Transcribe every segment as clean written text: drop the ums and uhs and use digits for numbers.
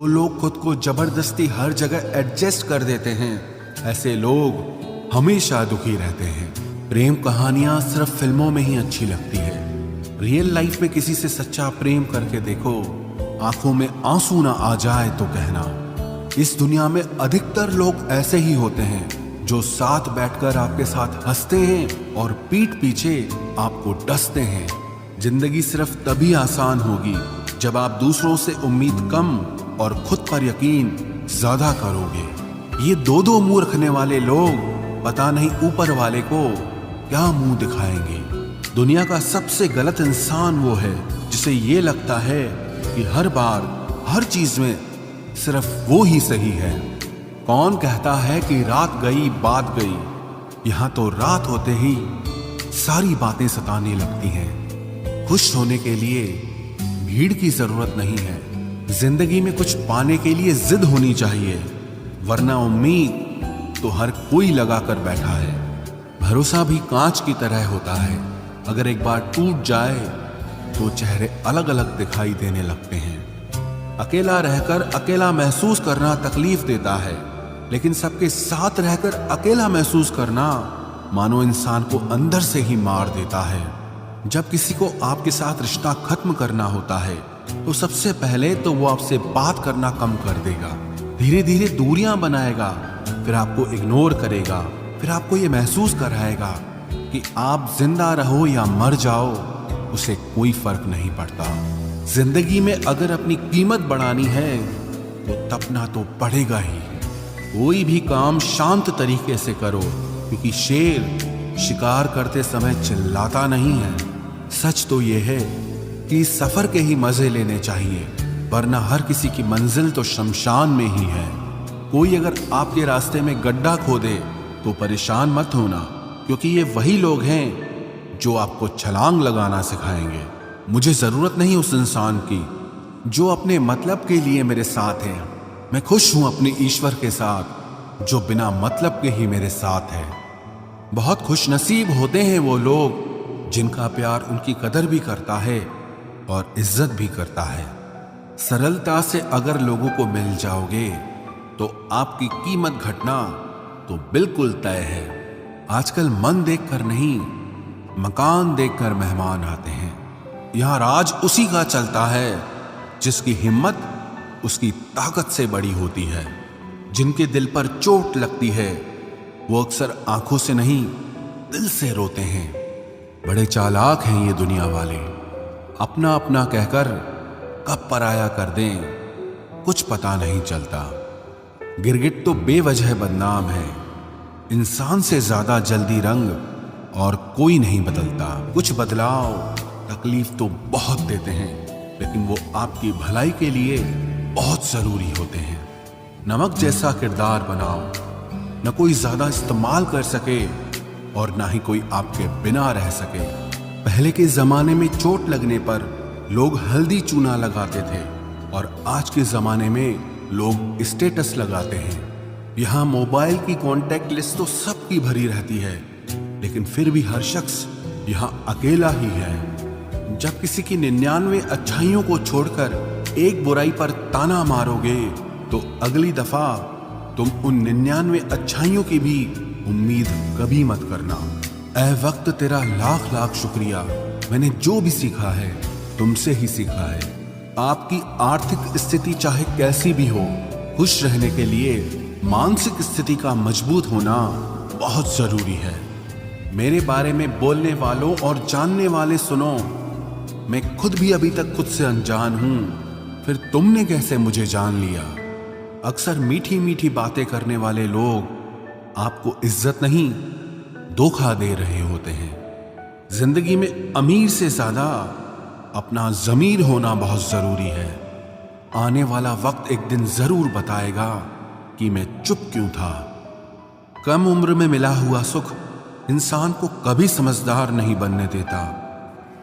जो लोग खुद को जबरदस्ती हर जगह एडजस्ट कर देते हैं, ऐसे लोग हमेशा दुखी रहते हैं। प्रेम कहानियां सिर्फ फिल्मों में ही अच्छी लगती है। रियल लाइफ में किसी से सच्चा प्रेम करके देखो, आंखों में आंसू ना आ जाए तो कहना। इस दुनिया में अधिकतर लोग ऐसे ही होते हैं जो साथ बैठकर आपके साथ हंसते हैं और पीठ पीछे आपको डसते हैं। जिंदगी सिर्फ तभी आसान होगी जब आप दूसरों से उम्मीद कम और खुद पर यकीन ज्यादा करोगे। ये दो मूर्खने वाले लोग पता नहीं ऊपर वाले को क्या मुंह दिखाएंगे। दुनिया का सबसे गलत इंसान वो है जिसे ये लगता है कि हर बार हर चीज में सिर्फ वो ही सही है। कौन कहता है कि रात गई बात गई? यहाँ तो रात होते ही सारी बातें सताने लगती हैं। खुश होने के लिए भीड़ की जरूरत नहीं है। जिंदगी में कुछ पाने के लिए जिद होनी चाहिए, वरना उम्मीद तो हर कोई लगा कर बैठा है। भरोसा भी कांच की तरह होता है, अगर एक बार टूट जाए तो चेहरे अलग अलग दिखाई देने लगते हैं। अकेला रहकर अकेला महसूस करना तकलीफ देता है, लेकिन सबके साथ रहकर अकेला महसूस करना मानो इंसान को अंदर से ही मार देता है। जब किसी को आपके साथ रिश्ता खत्म करना होता है तो सबसे पहले तो वो आपसे बात करना कम कर देगा, धीरे धीरे दूरियां बनाएगा, फिर आपको इग्नोर करेगा, फिर आपको ये महसूस कराएगा कि आप जिंदा रहो या मर जाओ उसे कोई फर्क नहीं पड़ता। जिंदगी में अगर अपनी कीमत बढ़ानी है तो तपना तो पड़ेगा ही। कोई भी काम शांत तरीके से करो, क्योंकि शेर शिकार करते समय चिल्लाता नहीं है। सच तो यह है कि सफर के ही मजे लेने चाहिए, वरना हर किसी की मंजिल तो शमशान में ही है। कोई अगर आपके रास्ते में गड्ढा खोदे तो परेशान मत होना, क्योंकि ये वही लोग हैं जो आपको छलांग लगाना सिखाएंगे। मुझे जरूरत नहीं उस इंसान की जो अपने मतलब के लिए मेरे साथ है। मैं खुश हूं अपने ईश्वर के साथ जो बिना मतलब के ही मेरे साथ है। बहुत खुश नसीब होते हैं वो लोग जिनका प्यार उनकी कदर भी करता है और इज्जत भी करता है। सरलता से अगर लोगों को मिल जाओगे तो आपकी कीमत घटना तो बिल्कुल तय है। आजकल मन देखकर नहीं, मकान देखकर मेहमान आते हैं। यहां राज उसी का चलता है जिसकी हिम्मत उसकी ताकत से बड़ी होती है। जिनके दिल पर चोट लगती है वो अक्सर आंखों से नहीं दिल से रोते हैं। बड़े चालाक हैं ये दुनिया वाले, अपना अपना कहकर कब पराया कर दें कुछ पता नहीं चलता। गिरगिट तो बेवजह बदनाम है, इंसान से ज्यादा जल्दी रंग और कोई नहीं बदलता। कुछ बदलाव तकलीफ तो बहुत देते हैं, लेकिन वो आपकी भलाई के लिए बहुत जरूरी होते हैं। नमक जैसा किरदार बनाओ, न कोई ज्यादा इस्तेमाल कर सके और ना ही कोई आपके बिना रह सके। पहले के जमाने में चोट लगने पर लोग हल्दी चूना लगाते थे और आज के जमाने में लोग स्टेटस लगाते हैं। यहाँ मोबाइल की कांटेक्ट लिस्ट तो सबकी भरी रहती है, लेकिन फिर भी हर शख्स यहाँ अकेला ही है। जब किसी की 99 अच्छाइयों को छोड़कर एक बुराई पर ताना मारोगे तो अगली दफा तुम उन 99 अच्छाइयों की भी उम्मीद कभी मत करना। ऐ वक्त तेरा लाख लाख शुक्रिया, मैंने जो भी सीखा है तुमसे ही सीखा है। आपकी आर्थिक स्थिति चाहे कैसी भी हो, खुश रहने के लिए मानसिक स्थिति का मजबूत होना बहुत जरूरी है। मेरे बारे में बोलने वालों और जानने वाले सुनो, मैं खुद भी अभी तक खुद से अनजान हूं, फिर तुमने कैसे मुझे जान लिया? अक्सर मीठी मीठी बातें करने वाले लोग आपको इज्जत नहीं धोखा दे रहे होते हैं। जिंदगी में अमीर से ज्यादा अपना जमीर होना बहुत जरूरी है। आने वाला वक्त एक दिन जरूर बताएगा कि मैं चुप क्यों था। कम उम्र में मिला हुआ सुख इंसान को कभी समझदार नहीं बनने देता,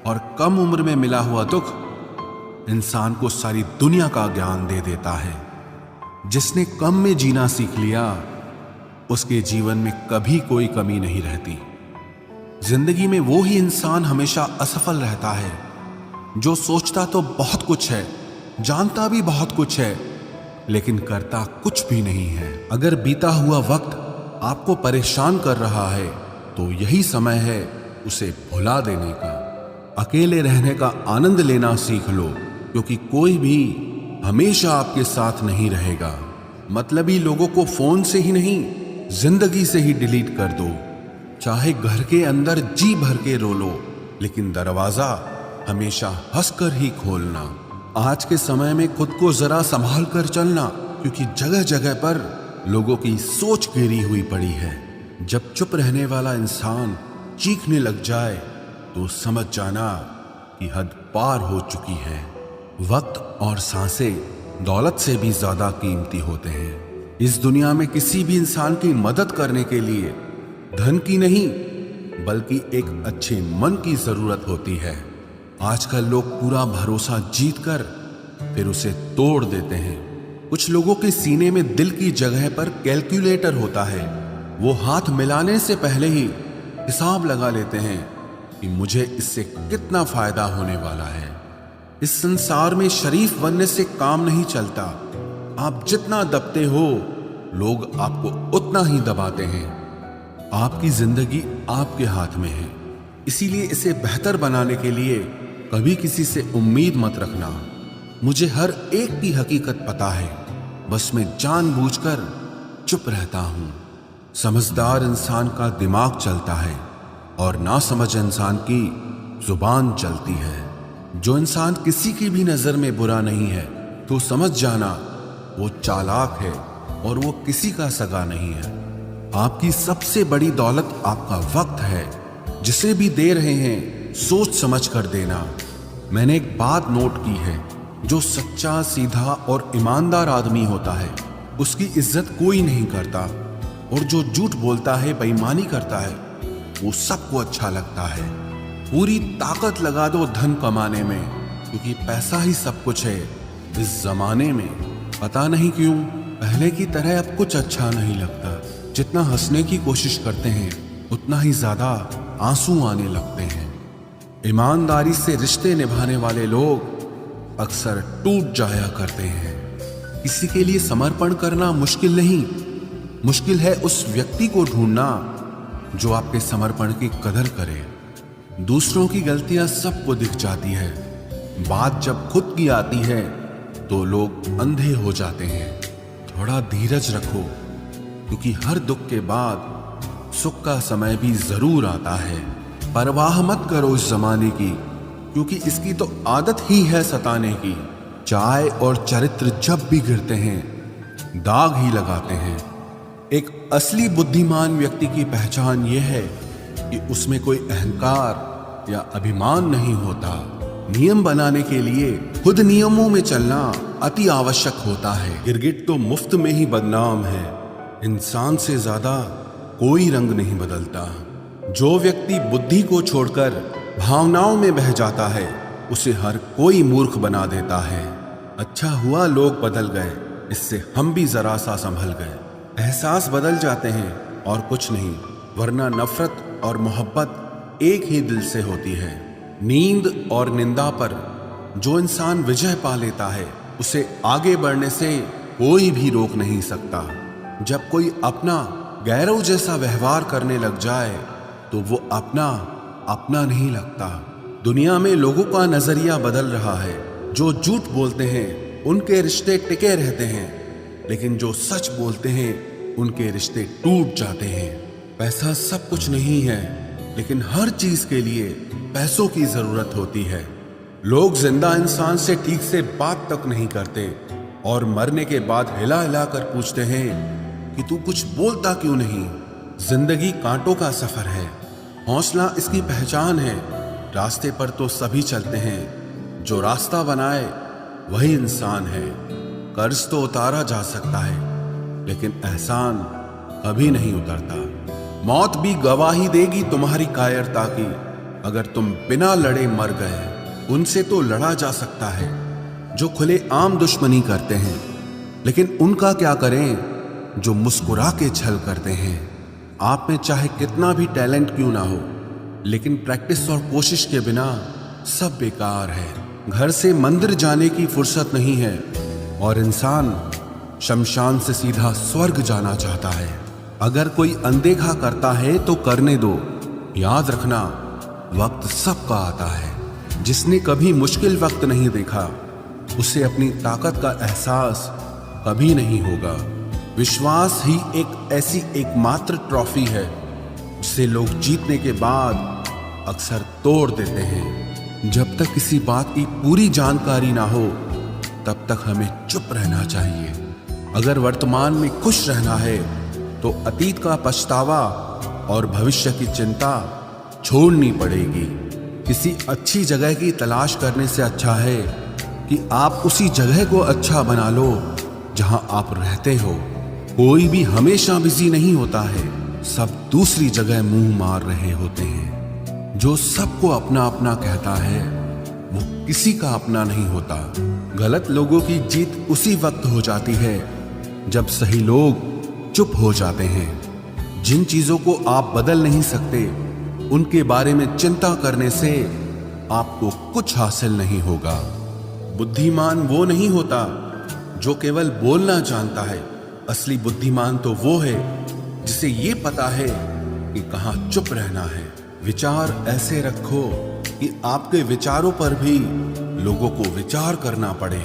और कम उम्र में मिला हुआ दुख इंसान को सारी दुनिया का ज्ञान दे देता है। जिसने कम में जीना सीख लिया उसके जीवन में कभी कोई कमी नहीं रहती। जिंदगी में वो ही इंसान हमेशा असफल रहता है जो सोचता तो बहुत कुछ है, जानता भी बहुत कुछ है, लेकिन करता कुछ भी नहीं है। अगर बीता हुआ वक्त आपको परेशान कर रहा है तो यही समय है उसे भुला देने का। अकेले रहने का आनंद लेना सीख लो, क्योंकि कोई भी हमेशा आपके साथ नहीं रहेगा। मतलबी लोगों को फोन से ही नहीं, जिंदगी से ही डिलीट कर दो। चाहे घर के अंदर जी भर के रो लो, लेकिन दरवाजा हमेशा हंसकर ही खोलना। आज के समय में खुद को जरा संभाल कर चलना, क्योंकि जगह जगह पर लोगों की सोच घेरी हुई पड़ी है। जब चुप रहने वाला इंसान चीखने लग जाए तो समझ जाना कि हद पार हो चुकी है। वक्त और सांसें दौलत से भी ज्यादा कीमती होते हैं। इस दुनिया में किसी भी इंसान की मदद करने के लिए धन की नहीं, बल्कि एक अच्छे मन की जरूरत होती है। आजकल लोग पूरा भरोसा जीतकर फिर उसे तोड़ देते हैं। कुछ लोगों के सीने में दिल की जगह पर कैलकुलेटर होता है। वो हाथ मिलाने से पहले ही हिसाब लगा लेते हैं कि मुझे इससे कितना फायदा होने वाला है। इस संसार में शरीफ बनने से काम नहीं चलता। आप जितना दबते हो, लोग आपको उतना ही दबाते हैं। आपकी जिंदगी आपके हाथ में है, इसीलिए इसे बेहतर बनाने के लिए कभी किसी से उम्मीद मत रखना। मुझे हर एक की हकीकत पता है, बस मैं जानबूझकर चुप रहता हूं। समझदार इंसान का दिमाग चलता है और नासमझ इंसान की जुबान चलती है। जो इंसान किसी की भी नजर में बुरा नहीं है तो समझ जाना वो चालाक है और वो किसी का सगा नहीं है। आपकी सबसे बड़ी दौलत आपका वक्त है। जिसे भी दे रहे हैं सोच समझ कर देना। मैंने एक बात नोट की है, जो सच्चा, सीधा और ईमानदार आदमी होता है उसकी इज्जत कोई नहीं करता, और जो झूठ बोलता है, बेईमानी करता है, वो सबको अच्छा लगता है। पूरी ताकत लगा दो धन कमाने में, क्योंकि पैसा ही सब कुछ है इस जमाने में। पता नहीं क्यों पहले की तरह अब कुछ अच्छा नहीं लगता। जितना हंसने की कोशिश करते हैं उतना ही ज्यादा आंसू आने लगते हैं। ईमानदारी से रिश्ते निभाने वाले लोग अक्सर टूट जाया करते हैं। किसी के लिए समर्पण करना मुश्किल नहीं, मुश्किल है उस व्यक्ति को ढूंढना जो आपके समर्पण की कदर करे। दूसरों की गलतियां सबको दिख जाती है, बात जब खुद की आती है तो लोग अंधे हो जाते हैं। थोड़ा धीरज रखो, क्योंकि हर दुख के बाद सुख का समय भी जरूर आता है। परवाह मत करो इस जमाने की, क्योंकि इसकी तो आदत ही है सताने की। चाय और चरित्र जब भी गिरते हैं दाग ही लगाते हैं। एक असली बुद्धिमान व्यक्ति की पहचान यह है कि उसमें कोई अहंकार या अभिमान नहीं होता। नियम बनाने के लिए खुद नियमों में चलना अति आवश्यक होता है। गिरगिट तो मुफ्त में ही बदनाम है, इंसान से ज्यादा कोई रंग नहीं बदलता। जो व्यक्ति बुद्धि को छोड़कर भावनाओं में बह जाता है उसे हर कोई मूर्ख बना देता है। अच्छा हुआ लोग बदल गए, इससे हम भी जरा सा संभल गए। एहसास बदल जाते हैं और कुछ नहीं, वरना नफरत और मोहब्बत एक ही दिल से होती है। नींद और निंदा पर जो इंसान विजय पा लेता है उसे आगे बढ़ने से कोई भी रोक नहीं सकता। जब कोई अपना गैरों जैसा व्यवहार करने लग जाए तो वो अपना नहीं लगता। दुनिया में लोगों का नजरिया बदल रहा है। जो झूठ बोलते हैं उनके रिश्ते टिके रहते हैं, लेकिन जो सच बोलते हैं उनके रिश्ते टूट जाते हैं। पैसा सब कुछ नहीं है, लेकिन हर चीज के लिए पैसों की जरूरत होती है। लोग जिंदा इंसान से ठीक से बात तक नहीं करते और मरने के बाद हिला हिला कर पूछते हैं कि तू कुछ बोलता क्यों नहीं। जिंदगी कांटों का सफर है, हौसला इसकी पहचान है। रास्ते पर तो सभी चलते हैं, जो रास्ता बनाए वही इंसान है। कर्ज तो उतारा जा सकता है, लेकिन एहसान कभी नहीं उतरता। मौत भी गवाही देगी तुम्हारी कायरता की। अगर तुम बिना लड़े मर गए, उनसे तो लड़ा जा सकता है जो खुले आम दुश्मनी करते हैं, लेकिन उनका क्या करें जो मुस्कुरा के छल करते हैं। आप में चाहे कितना भी टैलेंट क्यों ना हो, लेकिन प्रैक्टिस और कोशिश के बिना सब बेकार है। घर से मंदिर जाने की फुर्सत नहीं है और इंसान शमशान से सीधा स्वर्ग जाना चाहता है। अगर कोई अनदेखा करता है तो करने दो। याद रखना, वक्त सबका आता है। जिसने कभी मुश्किल वक्त नहीं देखा उसे अपनी ताकत का एहसास कभी नहीं होगा। विश्वास ही एक ऐसी एकमात्र ट्रॉफी है जिसे लोग जीतने के बाद अक्सर तोड़ देते हैं। जब तक किसी बात की पूरी जानकारी ना हो तब तक हमें चुप रहना चाहिए। अगर वर्तमान में खुश रहना है तो अतीत का पछतावा और भविष्य की चिंता छोड़नी पड़ेगी। किसी अच्छी जगह की तलाश करने से अच्छा है कि आप उसी जगह को अच्छा बना लो जहां आप रहते हो। कोई भी हमेशा बिजी नहीं होता है, सब दूसरी जगह मुंह मार रहे होते हैं। जो सबको अपना अपना कहता है वो किसी का अपना नहीं होता। गलत लोगों की जीत उसी वक्त हो जाती है जब सही लोग चुप हो जाते हैं। जिन चीजों को आप बदल नहीं सकते उनके बारे में चिंता करने से आपको कुछ हासिल नहीं होगा। बुद्धिमान वो नहीं होता जो केवल बोलना जानता है। असली बुद्धिमान तो वो है जिसे ये पता है कि कहाँ चुप रहना है। विचार ऐसे रखो कि आपके विचारों पर भी लोगों को विचार करना पड़े।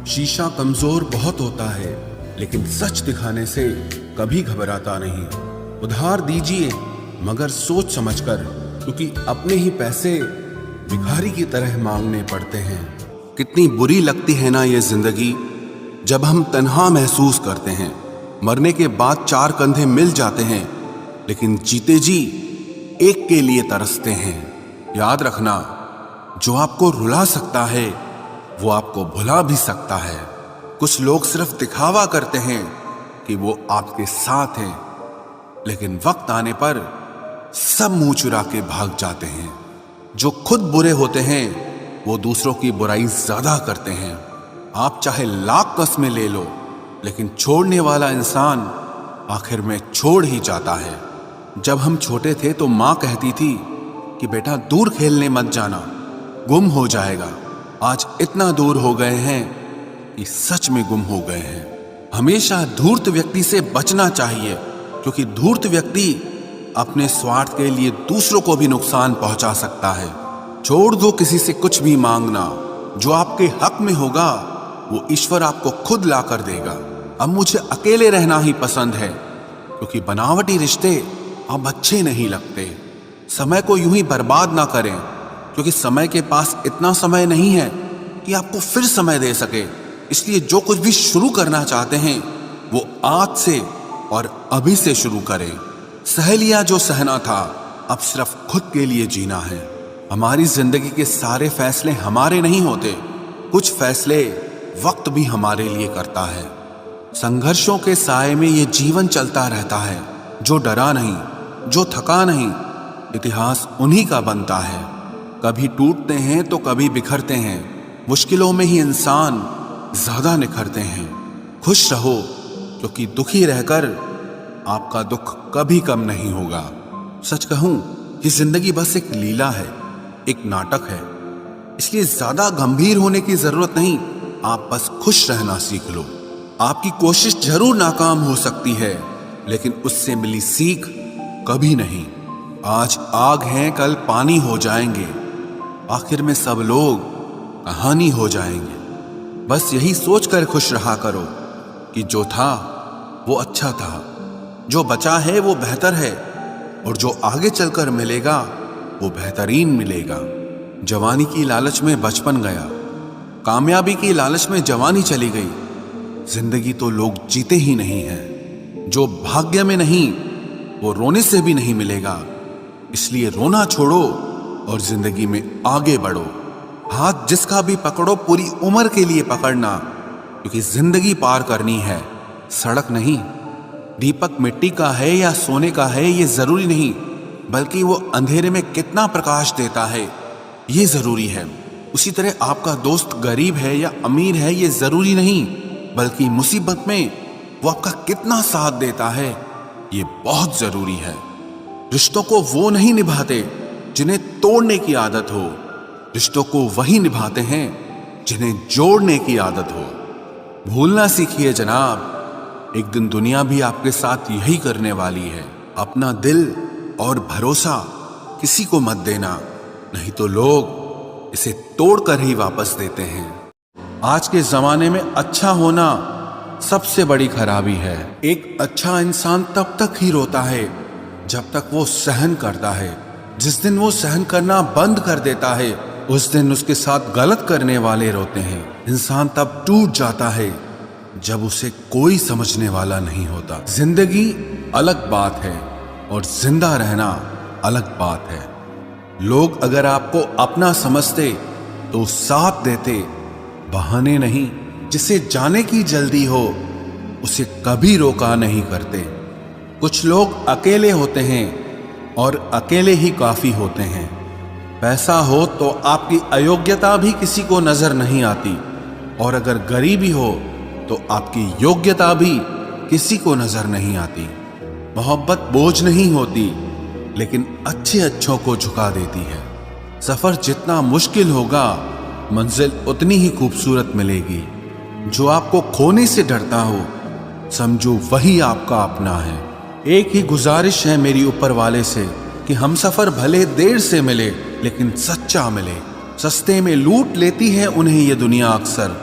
शीशा कमजोर बहुत होता है लेकिन सच दिखाने से कभी घबराता नहीं। उधार दीजिए मगर सोच समझकर, क्योंकि अपने ही पैसे भिखारी की तरह मांगने पड़ते हैं। कितनी बुरी लगती है ना ये जिंदगी जब हम तन्हा महसूस करते हैं। मरने के बाद चार कंधे मिल जाते हैं लेकिन जीते जी एक के लिए तरसते हैं। याद रखना, जो आपको रुला सकता है वो आपको भुला भी सकता है। कुछ लोग सिर्फ दिखावा करते हैं कि वो आपके साथ हैं, लेकिन वक्त आने पर सब मुंह चुरा के भाग जाते हैं। जो खुद बुरे होते हैं वो दूसरों की बुराई ज्यादा करते हैं। आप चाहे लाख कस्में ले लो लेकिन छोड़ने वाला इंसान आखिर में छोड़ ही जाता है। जब हम छोटे थे तो माँ कहती थी कि बेटा दूर खेलने मत जाना, गुम हो जाएगा। आज इतना दूर हो गए हैं कि सच में गुम हो गए हैं। हमेशा धूर्त व्यक्ति से बचना चाहिए, क्योंकि धूर्त व्यक्ति अपने स्वार्थ के लिए दूसरों को भी नुकसान पहुंचा सकता है। छोड़ दो किसी से कुछ भी मांगना। जो आपके हक में होगा वो ईश्वर आपको खुद ला कर देगा। अब मुझे अकेले रहना ही पसंद है, क्योंकि बनावटी रिश्ते अब अच्छे नहीं लगते। समय को यूं ही बर्बाद ना करें, क्योंकि समय के पास इतना समय नहीं है कि आपको फिर समय दे सके। इसलिए जो कुछ भी शुरू करना चाहते हैं वो आज से और अभी से शुरू करें। सह लिया जो सहना था, अब सिर्फ खुद के लिए जीना है। हमारी जिंदगी के सारे फैसले हमारे नहीं होते, कुछ फैसले वक्त भी हमारे लिए करता है। संघर्षों के साए में ये जीवन चलता रहता है। जो डरा नहीं, जो थका नहीं, इतिहास उन्हीं का बनता है। कभी टूटते हैं तो कभी बिखरते हैं। मुश्किलों में ही इंसान ज्यादा निखरते हैं। खुश रहो, क्योंकि दुखी रहकर आपका दुख कभी कम नहीं होगा। सच कहूं, ये जिंदगी बस एक लीला है, एक नाटक है। इसलिए ज्यादा गंभीर होने की जरूरत नहीं, आप बस खुश रहना सीख लो। आपकी कोशिश जरूर नाकाम हो सकती है, लेकिन उससे मिली सीख कभी नहीं। आज आग हैं, कल पानी हो जाएंगे, आखिर में सब लोग कहानी हो जाएंगे। बस यही सोचकर खुश रहा करो कि जो था वो अच्छा था, जो बचा है वो बेहतर है, और जो आगे चलकर मिलेगा वो बेहतरीन मिलेगा। जवानी की लालच में बचपन गया, कामयाबी की लालच में जवानी चली गई। जिंदगी तो लोग जीते ही नहीं हैं। जो भाग्य में नहीं वो रोने से भी नहीं मिलेगा। इसलिए रोना छोड़ो और जिंदगी में आगे बढ़ो। हाथ जिसका भी पकड़ो पूरी उम्र के लिए पकड़ना, क्योंकि जिंदगी पार करनी है, सड़क नहीं। दीपक मिट्टी का है या सोने का है ये जरूरी नहीं, बल्कि वो अंधेरे में कितना प्रकाश देता है ये जरूरी है। उसी तरह आपका दोस्त गरीब है या अमीर है ये जरूरी नहीं, बल्कि मुसीबत में वो आपका कितना साथ देता है ये बहुत जरूरी है। रिश्तों को वो नहीं निभाते जिन्हें तोड़ने की आदत हो, रिश्तों को वही निभाते हैं जिन्हें जोड़ने की आदत हो। भूलना सीखिए जनाब एक दिन दुनिया भी आपके साथ यही करने वाली है। अपना दिल और भरोसा किसी को मत देना, नहीं तो लोग इसे तोड़कर ही वापस देते हैं। आज के जमाने में अच्छा होना सबसे बड़ी खराबी है। एक अच्छा इंसान तब तक ही रोता है जब तक वो सहन करता है। जिस दिन वो सहन करना बंद कर देता है, उस दिन उसके साथ गलत करने वाले रोते हैं। इंसान तब टूट जाता है जब उसे कोई समझने वाला नहीं होता। जिंदगी अलग बात है और जिंदा रहना अलग बात है। लोग अगर आपको अपना समझते तो साथ देते, बहाने नहीं। जिसे जाने की जल्दी हो उसे कभी रोका नहीं करते। कुछ लोग अकेले होते हैं और अकेले ही काफी होते हैं। पैसा हो तो आपकी अयोग्यता भी किसी को नजर नहीं आती, और अगर गरीबी हो तो आपकी योग्यता भी किसी को नजर नहीं आती। मोहब्बत बोझ नहीं होती, लेकिन अच्छे अच्छों को झुका देती है। सफर जितना मुश्किल होगा, मंजिल उतनी ही खूबसूरत मिलेगी। जो आपको खोने से डरता हो, समझो वही आपका अपना है। एक ही गुजारिश है मेरी ऊपर वाले से कि हम सफर भले देर से मिले, लेकिन सच्चा मिले। सस्ते में लूट लेती है उन्हें ये दुनिया अक्सर,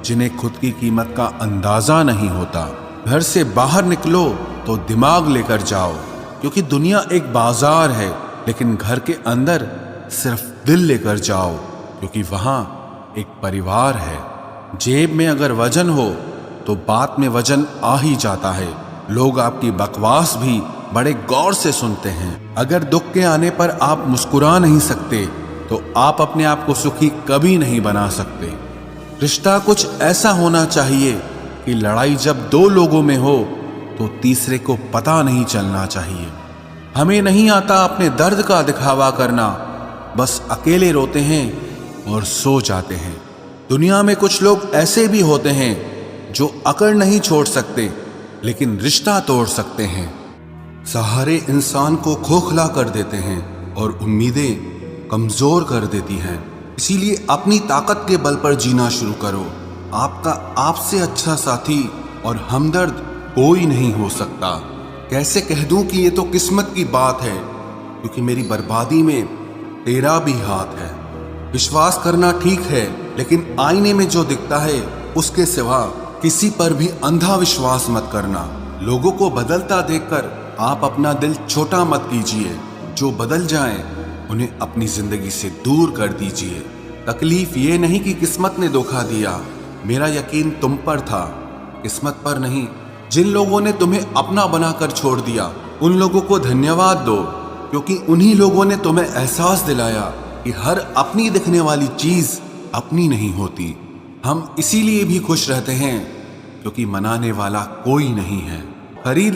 जिन्हें खुद की कीमत का अंदाजा नहीं होता। घर से बाहर निकलो तो दिमाग लेकर जाओ, क्योंकि दुनिया एक बाजार है, लेकिन घर के अंदर सिर्फ दिल लेकर जाओ, क्योंकि वहां एक परिवार है। जेब में अगर वजन हो तो बात में वजन आ ही जाता है। लोग आपकी बकवास भी बड़े गौर से सुनते हैं। अगर दुख के आने पर आप मुस्कुरा नहीं सकते तो आप अपने आप को सुखी कभी नहीं बना सकते। रिश्ता कुछ ऐसा होना चाहिए कि लड़ाई जब दो लोगों में हो तो तीसरे को पता नहीं चलना चाहिए। हमें नहीं आता अपने दर्द का दिखावा करना, बस अकेले रोते हैं और सो जाते हैं। दुनिया में कुछ लोग ऐसे भी होते हैं जो अकड़ नहीं छोड़ सकते, लेकिन रिश्ता तोड़ सकते हैं। सहारे इंसान को खोखला कर देते हैं और उम्मीदें कमजोर कर देती हैं। इसीलिए अपनी ताकत के बल पर जीना शुरू करो। आपका आपसे अच्छा साथी और हमदर्द कोई नहीं हो सकता। कैसे कह दूं कि ये तो किस्मत की बात है, क्योंकि मेरी बर्बादी में तेरा भी हाथ है। विश्वास करना ठीक है, लेकिन आईने में जो दिखता है उसके सिवा किसी पर भी अंधा विश्वास मत करना। लोगों को बदलता देखकर आप अपना दिल छोटा मत कीजिए। जो बदल जाएं, उन्हें अपनी जिंदगी से दूर कर दीजिए। तकलीफ ये नहीं कि किस्मत ने धोखा दिया, मेरा यकीन तुम पर था, किस्मत पर नहीं। जिन लोगों ने तुम्हें अपना बनाकर छोड़ दिया, उन लोगों को धन्यवाद दो, क्योंकि उन्हीं लोगों ने तुम्हें एहसास दिलाया कि हर अपनी दिखने वाली चीज अपनी नहीं होती। हम इसीलिए भी खुश रहते हैं क्योंकि मनाने वाला कोई नहीं है। खरीद